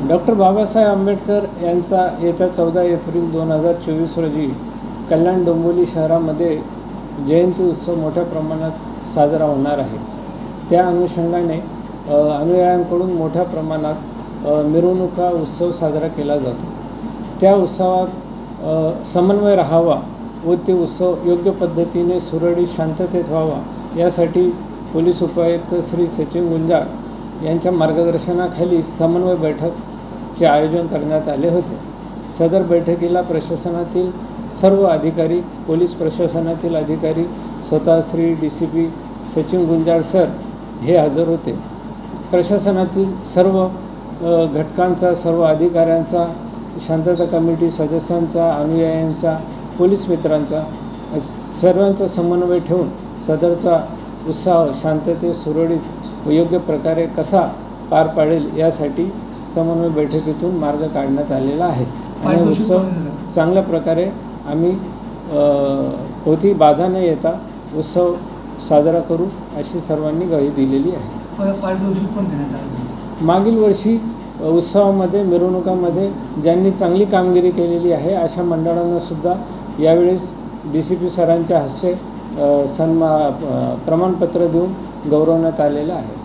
Doctor Babasaheb Ambedkar यांचा येत्या 14 April 2024 रोजी कल्याण डोंबिवली शहरामध्ये जयंती उत्सव मोठ्या प्रमाणात साजरा होणार आहे। त्या अनुषंगाने अनुयायांकडून मोठ्या प्रमाणात मिरवणुका उत्सव साजरा केला जातो। त्या उत्सवात समन्वय राहावा व ते उत्सव योग्य पद्धतीने सुरळीत शांततेत व्हावा यासाठी पोलीस उपायुक्त श्री सचिन गुंजाळ यांच्या मार्गदर्शनाखाली समन्वय बैठकचे आयोजन करण्यात आले होते। सदर बैठकीला प्रशासनातील सर्व अधिकारी, पोलीस प्रशासनातील अधिकारी, स्वतः श्री DCP सचिन गुंजाळ सर हे हजर होते। प्रशासनातील सर्व घटकांचा, सर्व अधिकाऱ्यांचा, शांतता कमिटी सदस्यांचा, अनुयायांचा, पोलीस मित्रांचा सर्वांचा समन्वय ठेवून सदरचा उत्साह शांततेत, सुरळीत व योग्य प्रकारे कसा पार पाडेल यासाठी समन्वय बैठकीतून मार्ग काढण्यात आलेला आहे आणि उत्सव चांगल्या प्रकारे आम्ही कोणतीही बाधा न येता उत्सव साजरा करू अशी सर्वांनी ग्वाही दिलेली आहे। मागील वर्षी उत्सवामध्ये, मिरवणुकामध्ये ज्यांनी चांगली कामगिरी केलेली आहे अशा मंडळांना सुद्धा यावेळेस DCP सरांच्या हस्ते प्रमाणपत्र देऊन गौरवण्यात आलेलं आहे।